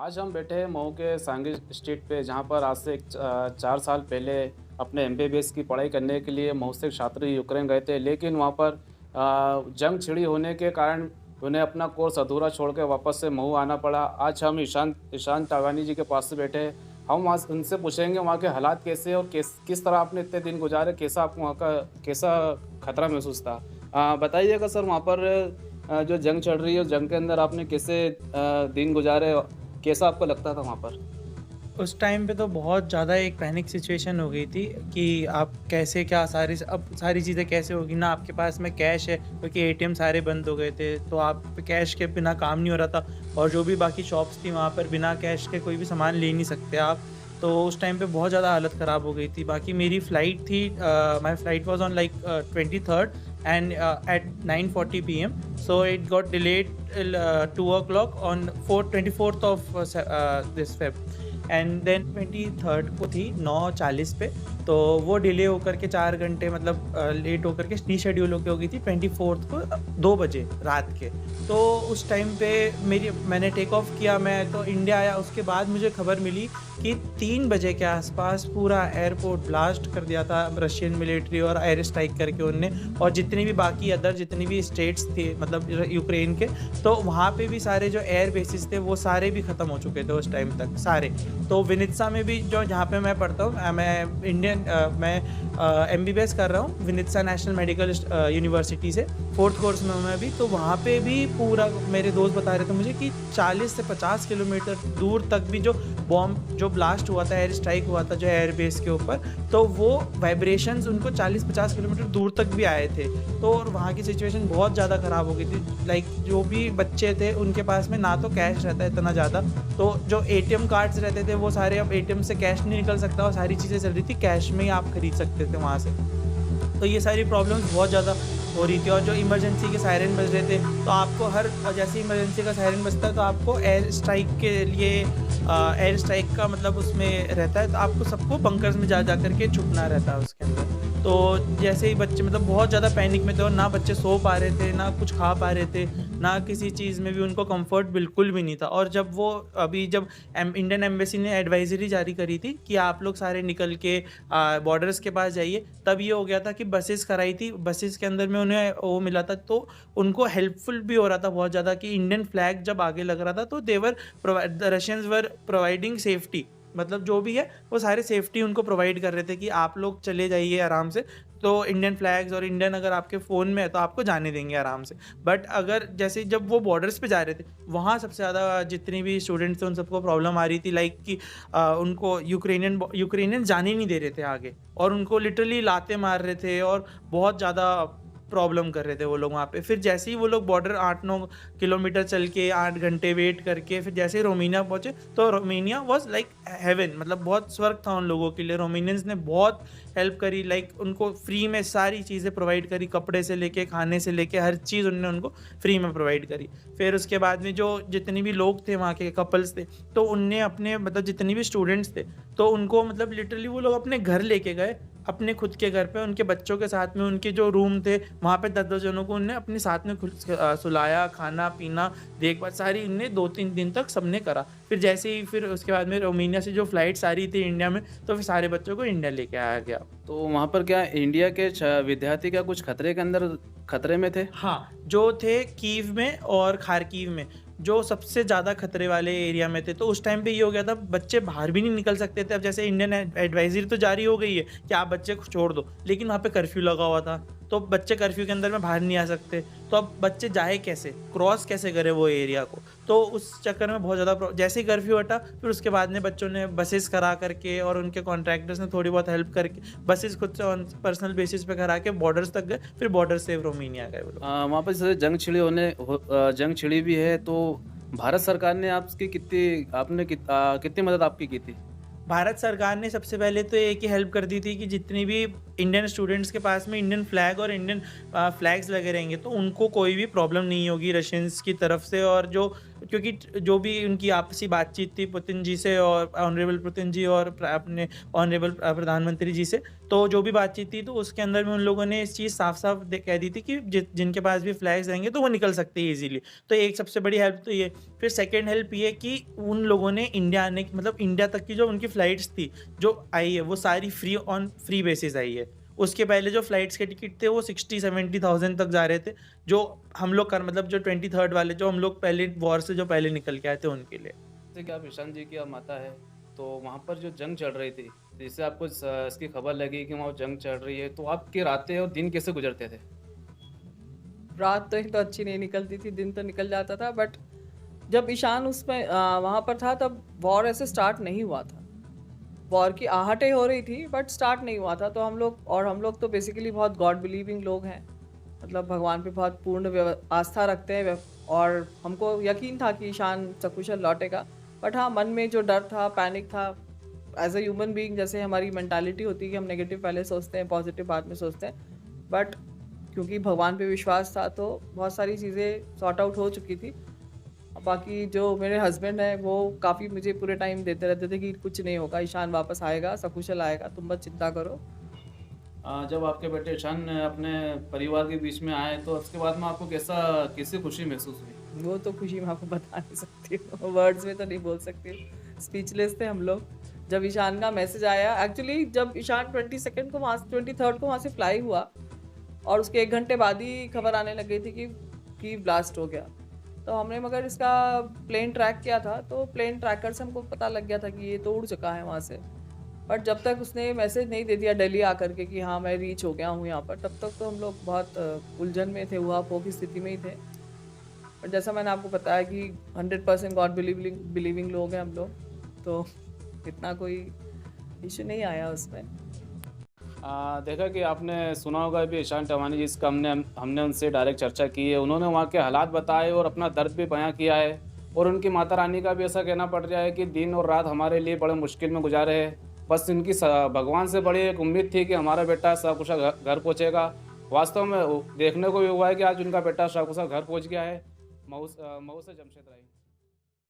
आज हम बैठे हैं मऊ के सांगी स्ट्रीट पे, जहाँ पर आज से 4 साल पहले अपने एमबीबीएस की पढ़ाई करने के लिए मऊ से छात्र यूक्रेन गए थे। लेकिन वहाँ पर जंग छिड़ी होने के कारण उन्हें अपना कोर्स अधूरा छोड़ के वापस से मऊ आना पड़ा। आज हम ईशान ईशान तावानी जी के पास से बैठे हैं। हम वहाँ से उनसे पूछेंगे वहाँ के हालात कैसे हैं और किस तरह आपने इतने दिन गुजारे, कैसा आपको वहाँ का कैसा खतरा महसूस था। बताइएगा सर, वहाँ पर जो जंग चल रही है, जंग के अंदर आपने कैसे दिन गुजारे, कैसा आपको लगता था वहाँ पर? उस टाइम पे तो बहुत ज़्यादा एक पैनिक सिचुएशन हो गई थी कि आप कैसे क्या सारी चीज़ें कैसे होगी ना आपके पास में कैश है, क्योंकि एटीएम सारे बंद हो गए थे, तो आप कैश के बिना काम नहीं हो रहा था। और जो भी बाकी शॉप्स थी वहाँ पर बिना कैश के कोई भी सामान ले नहीं सकते आप। तो उस टाइम पे बहुत ज़्यादा हालत ख़राब हो गई थी। बाकी मेरी फ़्लाइट थी, my flight was on like 23rd and at 9:40 p.m. So it got delayed till 2 o'clock on 24th of this Feb. And then 23rd को थी 9:40 पे, तो वो डिले होकर के 4 घंटे मतलब लेट होकर के रीशेड्यूल होके हो गई थी 24th को 2 बजे रात के। तो उस टाइम पे मैंने टेक ऑफ किया, मैं तो इंडिया आया। उसके बाद मुझे खबर मिली कि 3 बजे के आसपास पूरा एयरपोर्ट ब्लास्ट कर दिया था रशियन मिलिट्री, और एयर स्ट्राइक करके उनने, और जितनी भी बाकी अदर जितनी भी स्टेट्स थे मतलब यूक्रेन के, तो वहाँ पे भी सारे जो एयर बेसिस थे वो सारे भी ख़त्म हो चुके थे उस टाइम तक सारे। तो विनित्सा में भी, जो जहाँ पे मैं पढ़ता हूँ, मैं एमबीबीएस कर रहा हूँ विनित्सा नेशनल मेडिकल यूनिवर्सिटी से, 4th कोर्स में हूँ मैं अभी। तो वहाँ पे भी पूरा, मेरे दोस्त बता रहे थे मुझे कि 40 से 50 किलोमीटर दूर तक भी जो बॉम्ब जो ब्लास्ट हुआ था, एयर स्ट्राइक हुआ था जो एयर बेस के ऊपर, तो वो वाइब्रेशंस उनको 40-50 किलोमीटर दूर तक भी आए थे। तो और वहाँ की सिचुएशन बहुत ज़्यादा ख़राब हो गई थी। लाइक जो भी बच्चे थे उनके पास में ना तो कैश रहता है इतना ज़्यादा, तो जो एटीएम कार्ड्स रहते थे वो सारे, अब एटीएम से कैश नहीं निकल सकता और सारी चीज़ें चल रही थी कैश में ही आप खरीद सकते थे वहाँ से। तो ये सारी प्रॉब्लम्स बहुत ज़्यादा हो रही थी। और जो इमरजेंसी के सायरन बज रहे थे, तो आपको हर जैसे इमरजेंसी का सायरन बजता है तो आपको एयर स्ट्राइक के लिए एयर स्ट्राइक का मतलब उसमें रहता है, तो आपको सबको बंकर्स में जा कर के छुपना रहता है उसके अंदर। तो जैसे ही बच्चे मतलब बहुत ज़्यादा पैनिक में थे, और ना बच्चे सो पा रहे थे, ना कुछ खा पा रहे थे, ना किसी चीज़ में भी उनको कंफर्ट बिल्कुल भी नहीं था। और जब इंडियन एम्बेसी ने एडवाइजरी जारी करी थी कि आप लोग सारे निकल के बॉर्डर्स के पास जाइए, तब ये हो गया था कि बसेस कराई थी, बसेस के अंदर में उन्हें वो मिला था, तो उनको हेल्पफुल भी हो रहा था बहुत ज़्यादा कि इंडियन फ्लैग जब आगे लग रहा था तो the Russians were providing safety, मतलब जो भी है वो सारे सेफ्टी उनको प्रोवाइड कर रहे थे कि आप लोग चले जाइए आराम से। तो इंडियन फ्लैग्स और इंडियन अगर आपके फ़ोन में है तो आपको जाने देंगे आराम से। बट अगर जैसे जब वो बॉर्डर्स पे जा रहे थे, वहाँ सबसे ज़्यादा जितनी भी स्टूडेंट्स थे उन सबको प्रॉब्लम आ रही थी, लाइक कि उनको यूक्रेनियन जाने नहीं दे रहे थे आगे, और उनको लिटरली लाते मार रहे थे, और बहुत ज़्यादा प्रॉब्लम कर रहे थे वो लोग वहाँ पे। फिर जैसे ही वो लोग बॉर्डर 8-9 किलोमीटर चल के 8 घंटे वेट करके फिर जैसे ही रोमानिया पहुँचे, तो रोमानिया वाज लाइक हेवन, मतलब बहुत स्वर्ग था उन लोगों के लिए। रोमानियंस ने बहुत हेल्प करी, लाइक उनको फ्री में सारी चीज़ें प्रोवाइड करी, कपड़े से लेके खाने से लेके हर चीज़ उन्होंने उनको फ्री में प्रोवाइड करी। फिर उसके बाद में जो जितने भी लोग थे वहाँ के कपल्स थे, तो उनने अपने मतलब जितने भी स्टूडेंट्स थे, तो उनको मतलब लिटरली वो लोग अपने घर लेके गए, अपने खुद के घर पे उनके बच्चों के साथ में, उनके जो रूम थे वहाँ पे 10-10 जनों को उनने अपने साथ में सुलाया, खाना पीना देखभाल सारी उनने 2-3 दिन तक सबने करा। फिर जैसे ही फिर उसके बाद में रोमानिया से जो फ्लाइट्स आ रही थी इंडिया में, तो फिर सारे बच्चों को इंडिया लेके आया गया। तो वहाँ पर क्या इंडिया के विद्यार्थी क्या कुछ खतरे में थे? हाँ, जो थे कीव में और खारकीव में, जो सबसे ज़्यादा खतरे वाले एरिया में थे। तो उस टाइम पे ये हो गया था, बच्चे बाहर भी नहीं निकल सकते थे। अब जैसे इंडियन एडवाइज़री तो जारी हो गई है कि आप बच्चे को छोड़ दो, लेकिन वहाँ पे कर्फ्यू लगा हुआ था, तो बच्चे कर्फ्यू के अंदर में बाहर नहीं आ सकते। तो अब बच्चे जाए कैसे, क्रॉस कैसे करें वो एरिया को? तो उस चक्कर में बहुत ज़्यादा जैसे ही कर्फ्यू हटा, फिर उसके बाद में बच्चों ने बसेस करा करके और उनके कॉन्ट्रैक्टर्स ने थोड़ी बहुत हेल्प करके बसेस खुद से ऑन पर्सनल बेसिस पे करा के बॉर्डर्स तक गए, फिर बॉर्डर से रोमानिया गए वो लोग। वहाँ पर जैसे जंग छिड़ी भी है, तो भारत सरकार ने कितनी मदद आपकी की थी? भारत सरकार ने सबसे पहले तो एक ही हेल्प कर दी थी कि जितनी भी इंडियन स्टूडेंट्स के पास में इंडियन फ्लैग और इंडियन फ्लैग्स लगे रहेंगे तो उनको कोई भी प्रॉब्लम नहीं होगी रशियंस की तरफ से। और जो क्योंकि जो भी उनकी आपसी बातचीत थी पुतिन जी से और ऑनरेबल पुतिन जी और अपने ऑनरेबल प्रधानमंत्री जी से, तो जो भी बातचीत थी तो उसके अंदर में उन लोगों ने इस चीज़ साफ-साफ कह दी थी कि जिनके पास भी फ्लैग्स रहेंगे तो वो निकल सकते हैं ईज़िली। तो एक सबसे बड़ी हेल्प तो ये। फिर सेकंड हेल्प ये कि उन लोगों ने इंडिया आने की मतलब इंडिया तक की जो उनकी फ्लाइट्स थी, जो आई है वो सारी फ्री बेसिस आई है। उसके पहले जो फ्लाइट्स के टिकट थे वो 60-70,000 तक जा रहे थे, जो हम लोग कर मतलब जो 23rd वाले जो हम लोग पहले वॉर से जो पहले निकल के आए थे उनके लिए। जैसे कि आप ईशान जी की आप माता है, तो वहाँ पर जो जंग चल रही थी, जिससे आपको इसकी खबर लगी कि वहाँ जंग चल रही है, तो आपकी रातें और दिन कैसे गुजरते थे? रात तो एक तो अच्छी नहीं निकलती थी, दिन तो निकल जाता था, बट जब ईशान उसमें वहाँ पर था तब वॉर ऐसे स्टार्ट नहीं हुआ था। वॉर की आहटें हो रही थी बट स्टार्ट नहीं हुआ था। तो हम लोग तो बेसिकली बहुत गॉड बिलीविंग लोग हैं, मतलब भगवान पे बहुत पूर्ण आस्था रखते हैं और हमको यकीन था कि ईशान सकुशल लौटेगा। बट हाँ, मन में जो डर था, पैनिक था, एज अ ह्यूमन बीइंग जैसे हमारी मेंटालिटी होती है कि हम नेगेटिव पहले सोचते हैं, पॉजिटिव बाद में सोचते हैं। बट क्योंकि भगवान पे विश्वास था तो बहुत सारी चीज़ें सॉर्ट आउट हो चुकी थी। बाकी जो मेरे हस्बैंड हैं वो काफ़ी मुझे पूरे टाइम देते रहते थे कि कुछ नहीं होगा, ईशान वापस आएगा, सकुशल आएगा, तुम बस चिंता करो। जब आपके बेटे ईशान अपने परिवार के बीच में आए, तो उसके बाद में आपको कैसी खुशी महसूस हुई? वो तो खुशी मैं आपको बता नहीं सकती हूँ, वर्ड्स में तो नहीं बोल सकती हूँ। स्पीचलेस थे हम लोग जब ईशान का मैसेज आया। एक्चुअली जब ईशान 22nd को वहाँ से 23rd को वहाँ से फ्लाई हुआ और उसके 1 घंटे बाद ही खबर आने लग गई थी कि ब्लास्ट हो गया। तो हमने मगर इसका प्लेन ट्रैक किया था, तो प्लेन ट्रैकर से हमको पता लग गया था कि ये तो उड़ चुका है वहाँ से। बट जब तक उसने मैसेज नहीं दे दिया दिल्ली आकर के कि हाँ मैं रीच हो गया हूँ यहाँ पर, तब तक तो हम लोग बहुत उलझन में थे, ऊहा-पोह की स्थिति में ही थे। बट जैसा मैंने आपको बताया कि 100% गॉड बिलीविंग लोग हैं हम लोग, तो इतना कोई इशू नहीं आया उसमें। देखा कि आपने सुना होगा भी ईशान टवानी जिसका हमने उनसे डायरेक्ट चर्चा की है। उन्होंने वहाँ के हालात बताए और अपना दर्द भी बयां किया है, और उनकी माता रानी का भी ऐसा कहना पड़ रहा है कि दिन और रात हमारे लिए बड़े मुश्किल में गुजारे हैं। बस इनकी भगवान से बड़ी एक उम्मीद थी कि हमारा बेटा सकुशल घर पहुँचेगा। वास्तव में देखने को भी हुआ है कि आज उनका बेटा सकुशल घर पहुँच गया है। मऊ से जमशेद राही।